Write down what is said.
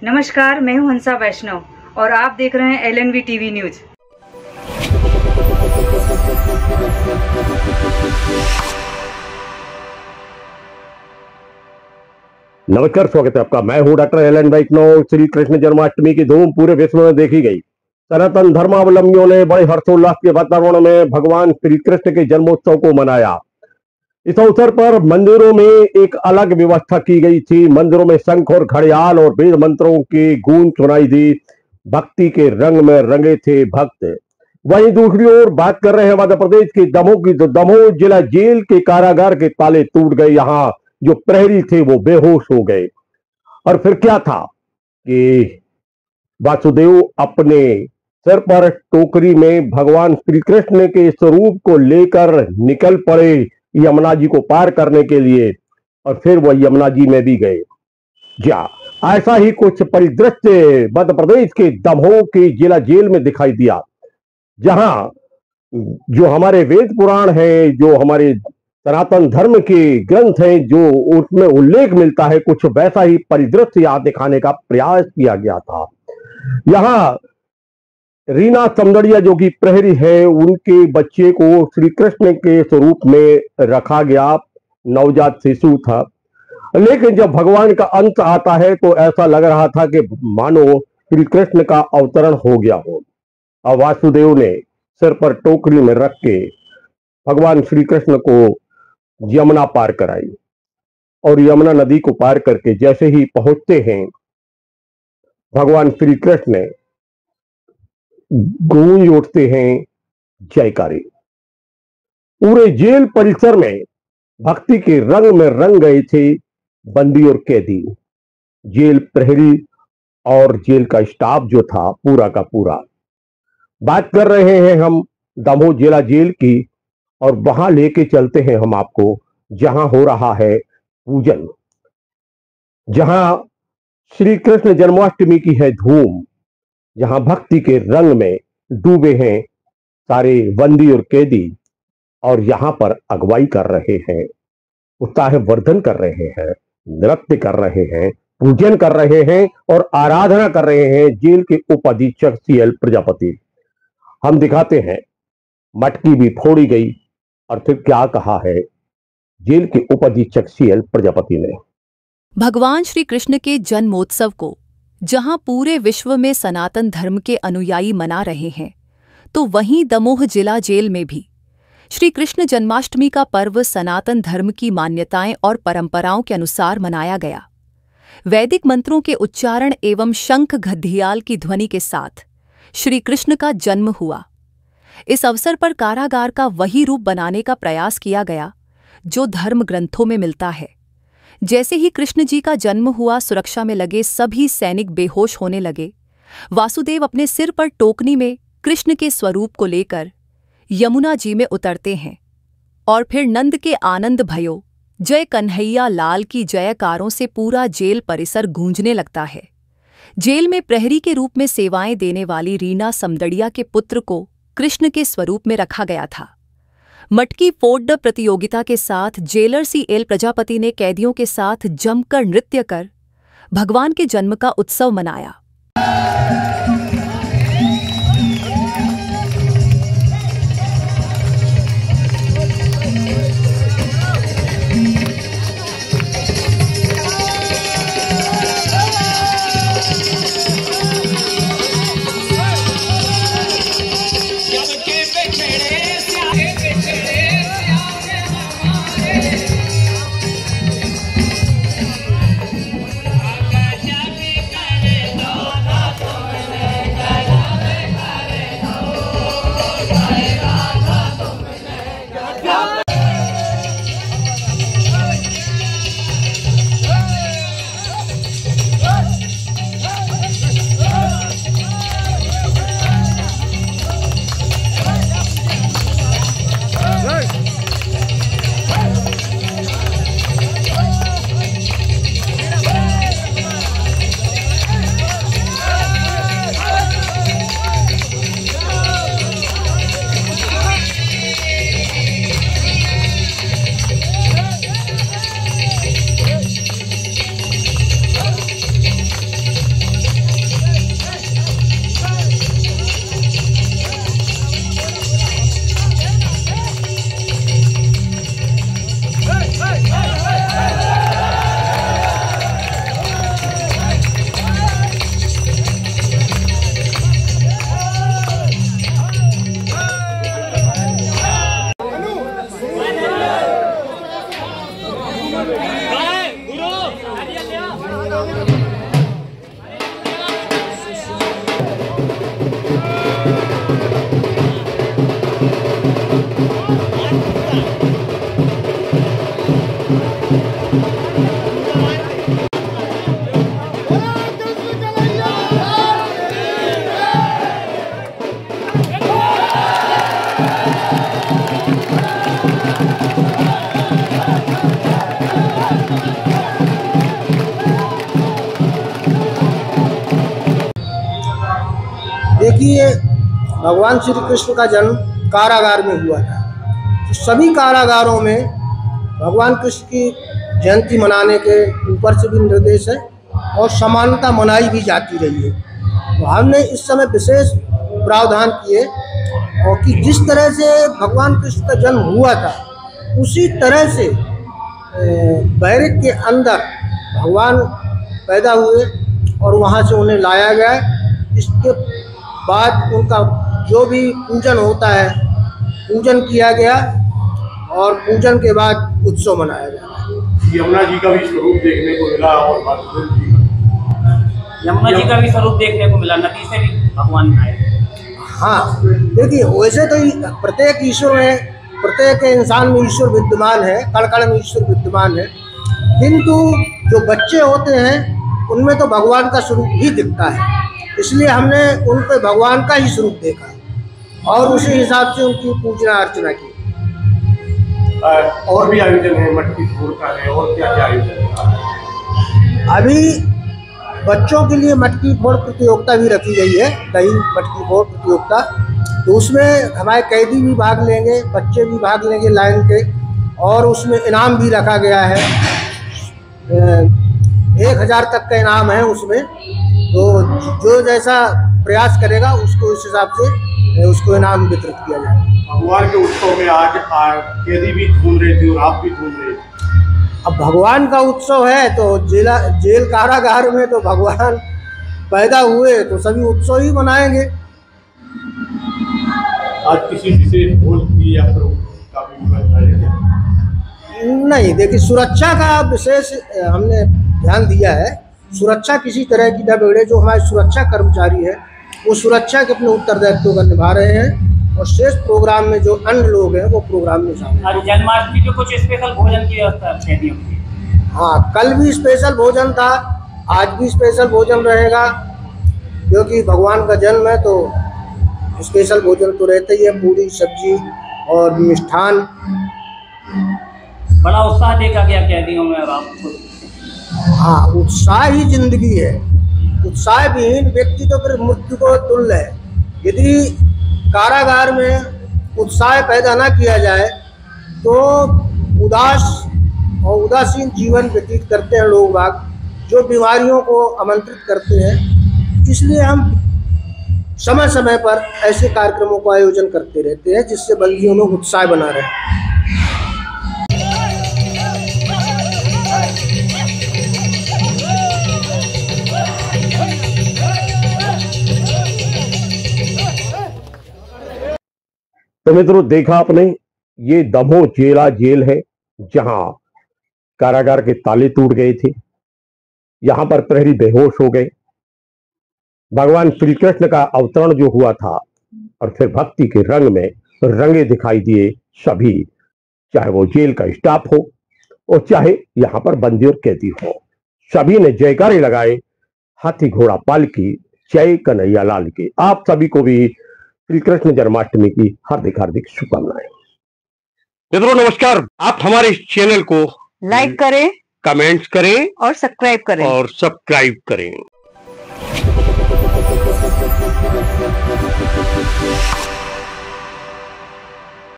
नमस्कार, मैं हूं हंसा वैष्णव और आप देख रहे हैं LNV टीवी न्यूज। नमस्कार, स्वागत है आपका। मैं हूं डॉक्टर एलन वैष्णव। श्री कृष्ण जन्माष्टमी की धूम पूरे विश्व में देखी गई। सनातन धर्मावलंबियों ने बड़े हर्षोल्लास के वातावरण में भगवान श्री कृष्ण के जन्मोत्सव को मनाया। इस अवसर पर मंदिरों में एक अलग व्यवस्था की गई थी। मंदिरों में शंख और घड़ियाल और वेद मंत्रों की गूंज सुनाई दी। भक्ति के रंग में रंगे थे भक्त। वहीं दूसरी ओर बात कर रहे हैं मध्य प्रदेश के दमोह की। तो दमोह जिला जेल के कारागार के ताले टूट गए। यहाँ जो प्रहरी थे वो बेहोश हो गए। और फिर क्या था कि वासुदेव अपने सिर पर टोकरी में भगवान श्री कृष्ण के स्वरूप को लेकर निकल पड़े यमुना जी को पार करने के लिए, और फिर वह यमुना जी में भी गए। क्या ऐसा ही कुछ परिदृश्य मध्य प्रदेश के दमोह के जिला जेल में दिखाई दिया, जहां जो हमारे वेद पुराण है, जो हमारे सनातन धर्म के ग्रंथ हैं, जो उसमें उल्लेख मिलता है, कुछ वैसा ही परिदृश्य यहां दिखाने का प्रयास किया गया था। यहां रीना समदड़िया जो कि प्रहरी है, उनके बच्चे को श्री कृष्ण के स्वरूप में रखा गया। नवजात शिशु था, लेकिन जब भगवान का अंत आता है तो ऐसा लग रहा था कि मानो श्री कृष्ण का अवतरण हो गया हो। और वासुदेव ने सिर पर टोकरी में रख के भगवान श्री कृष्ण को यमुना पार कराई। और यमुना नदी को पार करके जैसे ही पहुंचते हैं, भगवान श्री कृष्ण गूंज उठते हैं जयकारी। पूरे जेल परिसर में भक्ति के रंग में रंग गए थे बंदी और कैदी। जेल प्रहरी और जेल का स्टाफ जो था पूरा का पूरा। बात कर रहे हैं हम दमोह जिला जेल की, और वहां लेके चलते हैं हम आपको जहां हो रहा है पूजन, जहां श्री कृष्ण जन्माष्टमी की है धूम, जहां भक्ति के रंग में डूबे हैं सारे बंदी और कैदी, और यहां पर अगुवाई कर रहे हैं, उत्साह वर्धन कर रहे हैं, नृत्य कर रहे हैं, पूजन कर रहे हैं और आराधना कर रहे हैं जेल के उप अधीक्षक CL प्रजापति। हम दिखाते हैं, मटकी भी फोड़ी गई। और फिर क्या कहा है जेल के उप अधीक्षक CL प्रजापति ने। भगवान श्री कृष्ण के जन्मोत्सव को जहां पूरे विश्व में सनातन धर्म के अनुयायी मना रहे हैं, तो वहीं दमोह जिला जेल में भी श्री कृष्ण जन्माष्टमी का पर्व सनातन धर्म की मान्यताएं और परंपराओं के अनुसार मनाया गया। वैदिक मंत्रों के उच्चारण एवं शंख घड़ियाल की ध्वनि के साथ श्री कृष्ण का जन्म हुआ। इस अवसर पर कारागार का वही रूप बनाने का प्रयास किया गया जो धर्म ग्रंथों में मिलता है। जैसे ही कृष्ण जी का जन्म हुआ, सुरक्षा में लगे सभी सैनिक बेहोश होने लगे। वासुदेव अपने सिर पर टोकनी में कृष्ण के स्वरूप को लेकर यमुना जी में उतरते हैं, और फिर नंद के आनंद भयो जय कन्हैया लाल की जयकारों से पूरा जेल परिसर गूंजने लगता है। जेल में प्रहरी के रूप में सेवाएं देने वाली रीना समदड़िया के पुत्र को कृष्ण के स्वरूप में रखा गया था। मटकी फोड़ प्रतियोगिता के साथ जेलर CL प्रजापति ने कैदियों के साथ जमकर नृत्य कर भगवान के जन्म का उत्सव मनाया। देखिए, भगवान श्री कृष्ण का जन्म कारागार में हुआ था। तो सभी कारागारों में भगवान कृष्ण की जयंती मनाने के ऊपर से भी निर्देश है और समानता मनाई भी जाती रही है। तो हमने इस समय विशेष प्रावधान किए और कि जिस तरह से भगवान कृष्ण का जन्म हुआ था उसी तरह से बैरक के अंदर भगवान पैदा हुए और वहाँ से उन्हें लाया गया। इसके बाद उनका जो भी पूजन होता है पूजन किया गया और पूजन के बाद उत्सव मनाया गया। यमुना जी का भी स्वरूप देखने को मिला और यमुना जी का भी स्वरूप देखने को मिला, नदी से भी भगवान आए। हाँ, देखिए वैसे तो प्रत्येक ईश्वर में, प्रत्येक इंसान में ईश्वर विद्यमान है, कण कण में ईश्वर विद्यमान है, किंतु जो बच्चे होते हैं उनमें तो भगवान का स्वरूप ही दिखता है। इसलिए हमने उन पे भगवान का ही स्वरूप देखा और उसी हिसाब से उनकी पूजना अर्चना की। और भी आयोजन है, मटकी फोड़ का है और क्या क्या आयोजन है? अभी बच्चों के लिए मटकी फोड़ प्रतियोगिता भी रखी गई है, दही मटकी फोड़ प्रतियोगिता। तो उसमें हमारे कैदी भी भाग लेंगे, बच्चे भी भाग लेंगे लाइन के, और उसमें इनाम भी रखा गया है। 1000 तक का इनाम है उसमें। तो जो जैसा प्रयास करेगा उसको इस हिसाब से उसको इनाम वितरित किया जाए। भगवान के उत्सव में आज कैदी भी झूम रहे थे और आप भी झूम रहे थे। अब भगवान का उत्सव है तो जेल कारागार में तो भगवान पैदा हुए तो सभी उत्सव ही मनाएंगे। आज किसी विशेष भोज की या का भी नहीं, देखिए सुरक्षा का विशेष हमने ध्यान दिया है। सुरक्षा किसी तरह की न बिगड़े। जो हमारे सुरक्षा कर्मचारी है वो सुरक्षा के अपने उत्तरदायित्व का निभा रहे हैं और शेष प्रोग्राम में जो अन्य लोग हैं वो प्रोग्राम में शामिल। आज जन्माष्टमी पे कुछ स्पेशल भोजन की व्यवस्था कैदियों की? हाँ, कल भी स्पेशल भोजन था, आज भी स्पेशल भोजन रहेगा, क्योंकि भगवान का जन्म है तो स्पेशल भोजन तो रहता ही है, पूरी सब्जी और मिष्ठान। बड़ा उत्साह देखा गया कैदियों में। अब आपको? हाँ, उत्साह ही जिंदगी है। उत्साह विहीन व्यक्ति तो फिर मृत्यु को तुल्य है। यदि कारागार में उत्साह पैदा ना किया जाए तो उदास और उदासीन जीवन व्यतीत करते हैं लोग बाग, जो बीमारियों को आमंत्रित करते हैं। इसलिए हम समय समय पर ऐसे कार्यक्रमों का आयोजन करते रहते हैं जिससे बंदियों में उत्साह बना रहे। तो मित्रों, देखा आपने, ये दमोह जेला जेल है जहां कारागार के ताले टूट गए थे। यहां पर प्रहरी बेहोश हो गए। भगवान श्री कृष्ण का अवतरण जो हुआ था और फिर भक्ति के रंग में रंगे दिखाई दिए सभी, चाहे वो जेल का स्टाफ हो और चाहे यहां पर बंदी और कैदी हो। सभी ने जयकारे लगाए, हाथी घोड़ा पालकी, जय कन्हैया लाल की। आप सभी को भी श्री कृष्ण जन्माष्टमी की हार्दिक हार्दिक शुभकामनाएं। मित्रों नमस्कार, आप हमारे इस चैनल को लाइक करें, कमेंट्स करें और सब्सक्राइब करें।